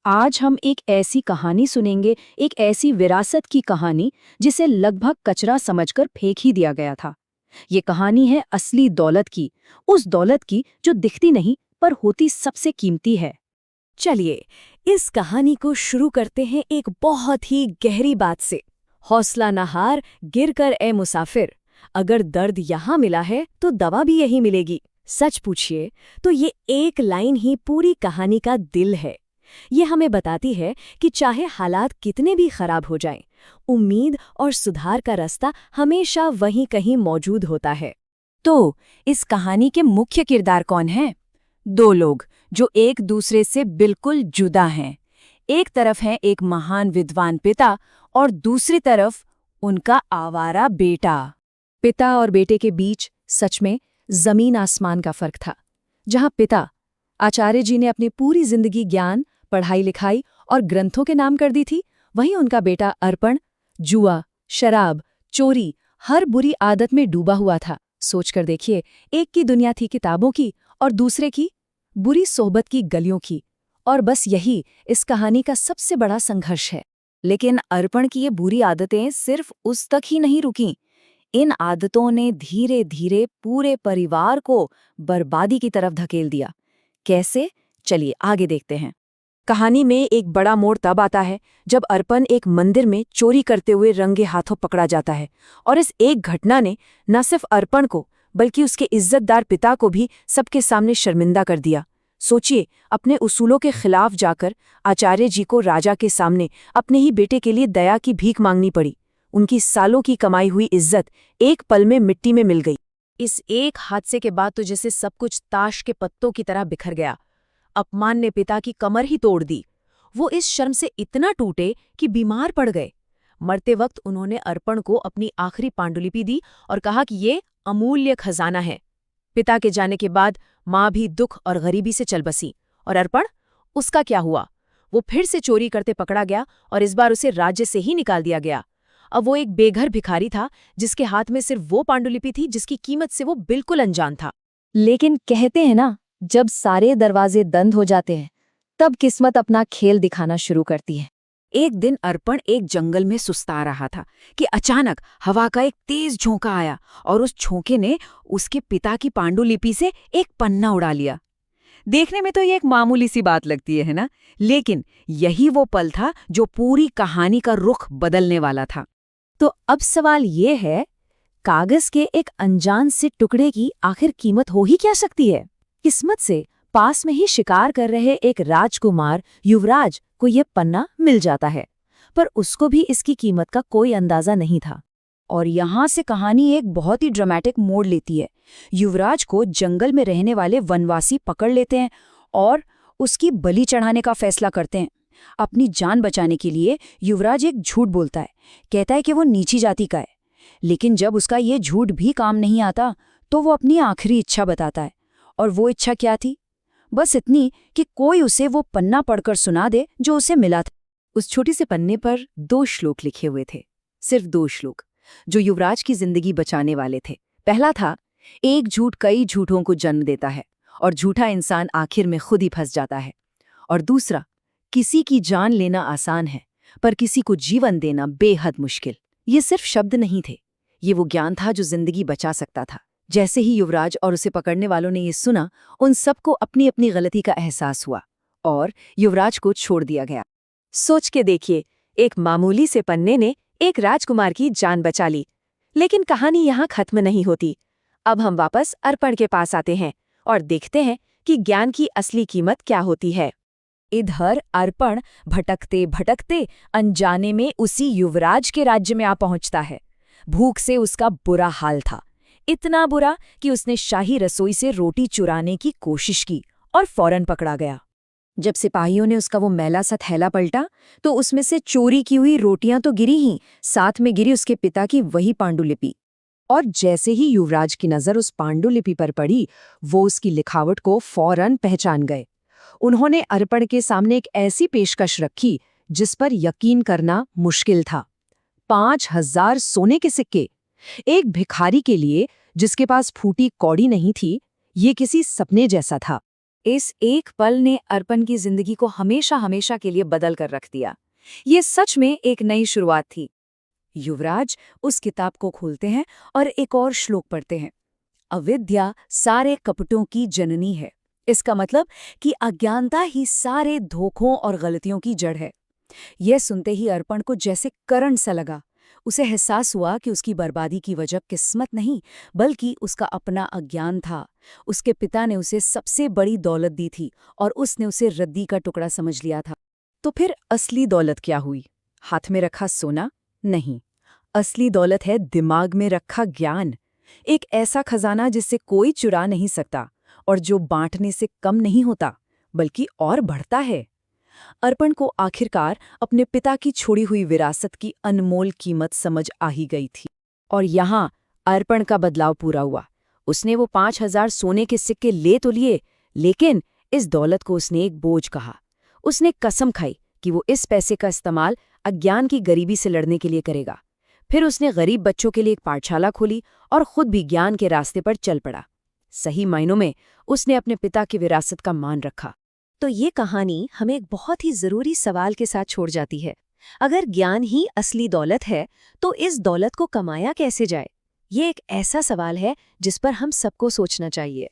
आज हम एक ऐसी कहानी सुनेंगे, एक ऐसी विरासत की कहानी जिसे लगभग कचरा समझकर फेंक ही दिया गया था। ये कहानी है असली दौलत की, उस दौलत की जो दिखती नहीं पर होती सबसे कीमती है। चलिए, इस कहानी को शुरू करते हैं एक बहुत ही गहरी बात से। हौसला न हार, गिर कर ए मुसाफिर। अगर दर्द यहाँ मिला है तो दवा भी यही मिलेगी। सच पूछिए तो ये एक लाइन ही पूरी कहानी का दिल है। ये हमें बताती है कि चाहे हालात कितने भी खराब हो जाएं, उम्मीद और सुधार का रास्ता हमेशा वहीं कहीं मौजूद होता है। तो इस कहानी के मुख्य किरदार कौन हैं? दो लोग जो एक दूसरे से बिल्कुल जुदा हैं। एक तरफ है एक महान विद्वान पिता और दूसरी तरफ उनका आवारा बेटा। पिता और बेटे के बीच सच में जमीन आसमान का फर्क था। जहां पिता आचार्य जी ने अपनी पूरी जिंदगी ज्ञान, पढ़ाई लिखाई और ग्रंथों के नाम कर दी थी, वहीं उनका बेटा अर्पण जुआ, शराब, चोरी, हर बुरी आदत में डूबा हुआ था। सोचकर देखिए, एक की दुनिया थी किताबों की और दूसरे की बुरी सोहबत की गलियों की। और बस यही इस कहानी का सबसे बड़ा संघर्ष है। लेकिन अर्पण की ये बुरी आदतें सिर्फ उस तक ही नहीं रुकीं। इन आदतों ने धीरे धीरे पूरे परिवार को बर्बादी की तरफ धकेल दिया। कैसे? चलिए आगे देखते हैं। कहानी में एक बड़ा मोड़ तब आता है जब अर्पण एक मंदिर में चोरी करते हुए रंगे हाथों पकड़ा जाता है। और इस एक घटना ने न सिर्फ अर्पण को बल्कि उसके इज्जतदार पिता को भी सबके सामने शर्मिंदा कर दिया। सोचिए, अपने उसूलों के खिलाफ जाकर आचार्य जी को राजा के सामने अपने ही बेटे के लिए दया की भीख मांगनी पड़ी। उनकी सालों की कमाई हुई इज्जत एक पल में मिट्टी में मिल गई। इस एक हादसे के बाद तो जैसे सब कुछ ताश के पत्तों की तरह बिखर गया। अपमान ने पिता की कमर ही तोड़ दी। वो इस शर्म से इतना टूटे कि बीमार पड़ गए। मरते वक्त उन्होंने अर्पण को अपनी आखिरी पांडुलिपि दी और कहा कि ये अमूल्य खजाना है। पिता के जाने के बाद माँ भी दुख और गरीबी से चल बसी। और अर्पण, उसका क्या हुआ? वो फिर से चोरी करते पकड़ा गया और इस बार उसे राज्य से ही निकाल दिया गया। अब वो एक बेघर भिखारी था जिसके हाथ में सिर्फ वो पांडुलिपि थी जिसकी कीमत से वो बिल्कुल अनजान था। लेकिन कहते हैं ना, जब सारे दरवाजे बंद हो जाते हैं तब किस्मत अपना खेल दिखाना शुरू करती है। एक दिन अर्पण एक जंगल में सुस्ता रहा था कि अचानक हवा का एक तेज झोंका आया और उस झोंके ने उसके पिता की पांडुलिपि से एक पन्ना उड़ा लिया। देखने में तो ये एक मामूली सी बात लगती है ना, लेकिन यही वो पल था जो पूरी कहानी का रुख बदलने वाला था। तो अब सवाल ये है, कागज के एक अनजान से टुकड़े की आखिर कीमत हो ही क्या सकती है? किस्मत से पास में ही शिकार कर रहे एक राजकुमार युवराज को यह पन्ना मिल जाता है, पर उसको भी इसकी कीमत का कोई अंदाजा नहीं था। और यहाँ से कहानी एक बहुत ही ड्रामेटिक मोड़ लेती है। युवराज को जंगल में रहने वाले वनवासी पकड़ लेते हैं और उसकी बलि चढ़ाने का फैसला करते हैं। अपनी जान बचाने के लिए युवराज एक झूठ बोलता है, कहता है कि वो नीची जाति का है। लेकिन जब उसका ये झूठ भी काम नहीं आता तो वो अपनी आखिरी इच्छा बताता है। और वो इच्छा क्या थी? बस इतनी कि कोई उसे वो पन्ना पढ़कर सुना दे जो उसे मिला था। उस छोटे से पन्ने पर 2 श्लोक लिखे हुए थे, सिर्फ 2 श्लोक, जो युवराज की जिंदगी बचाने वाले थे। पहला था, एक झूठ कई झूठों को जन्म देता है और झूठा इंसान आखिर में खुद ही फंस जाता है। और दूसरा, किसी की जान लेना आसान है पर किसी को जीवन देना बेहद मुश्किल। ये सिर्फ शब्द नहीं थे, ये वो ज्ञान था जो जिंदगी बचा सकता था। जैसे ही युवराज और उसे पकड़ने वालों ने ये सुना, उन सबको अपनी अपनी गलती का एहसास हुआ और युवराज को छोड़ दिया गया। सोच के देखिए, एक मामूली से पन्ने ने एक राजकुमार की जान बचा ली। लेकिन कहानी यहाँ खत्म नहीं होती। अब हम वापस अर्पण के पास आते हैं और देखते हैं कि ज्ञान की असली कीमत क्या होती है। इधर अर्पण भटकते भटकते अनजाने में उसी युवराज के राज्य में आ पहुंचता है। भूख से उसका बुरा हाल था, इतना बुरा कि उसने शाही रसोई से रोटी चुराने की कोशिश की और फौरन पकड़ा गया। जब सिपाहियों ने उसका वो मैला सा थैला पलटा तो उसमें से चोरी की हुई रोटियां तो गिरी ही, साथ में गिरी उसके पिता की वही पांडुलिपि। और जैसे ही युवराज की नजर उस पांडुलिपि पर पड़ी, वो उसकी लिखावट को फौरन पहचान गए। उन्होंने अर्पण के सामने एक ऐसी पेशकश रखी जिस पर यकीन करना मुश्किल था। 5000 सोने के सिक्के। एक भिखारी के लिए जिसके पास फूटी कौड़ी नहीं थी, ये किसी सपने जैसा था। इस एक पल ने अर्पण की जिंदगी को हमेशा हमेशा के लिए बदल कर रख दिया। ये सच में एक नई शुरुआत थी। युवराज उस किताब को खोलते हैं और एक और श्लोक पढ़ते हैं। अविद्या सारे कपटों की जननी है। इसका मतलब कि अज्ञानता ही सारे धोखों और गलतियों की जड़ है। यह सुनते ही अर्पण को जैसे करंट सा लगा। उसे एहसास हुआ कि उसकी बर्बादी की वजह किस्मत नहीं, बल्कि उसका अपना अज्ञान था। उसके पिता ने उसे सबसे बड़ी दौलत दी थी और उसने उसे रद्दी का टुकड़ा समझ लिया था। तो फिर असली दौलत क्या हुई? हाथ में रखा सोना? नहीं, असली दौलत है दिमाग में रखा ज्ञान। एक ऐसा खजाना जिससे कोई चुरा नहीं सकता और जो बांटने से कम नहीं होता, बल्कि और बढ़ता है। अर्पण को आखिरकार अपने पिता की छोड़ी हुई विरासत की अनमोल कीमत समझ आ ही गई थी। और यहाँ अर्पण का बदलाव पूरा हुआ। उसने वो 5,000 सोने के सिक्के ले तो लिए, लेकिन इस दौलत को उसने एक बोझ कहा। उसने कसम खाई कि वो इस पैसे का इस्तेमाल अज्ञान की गरीबी से लड़ने के लिए करेगा। फिर उसने गरीब बच्चों के लिए एक पाठशाला खोली और खुद भी ज्ञान के रास्ते पर चल पड़ा। सही मायनों में उसने अपने पिता की विरासत का मान रखा। तो ये कहानी हमें एक बहुत ही जरूरी सवाल के साथ छोड़ जाती है। अगर ज्ञान ही असली दौलत है, तो इस दौलत को कमाया कैसे जाए? ये एक ऐसा सवाल है जिस पर हम सबको सोचना चाहिए।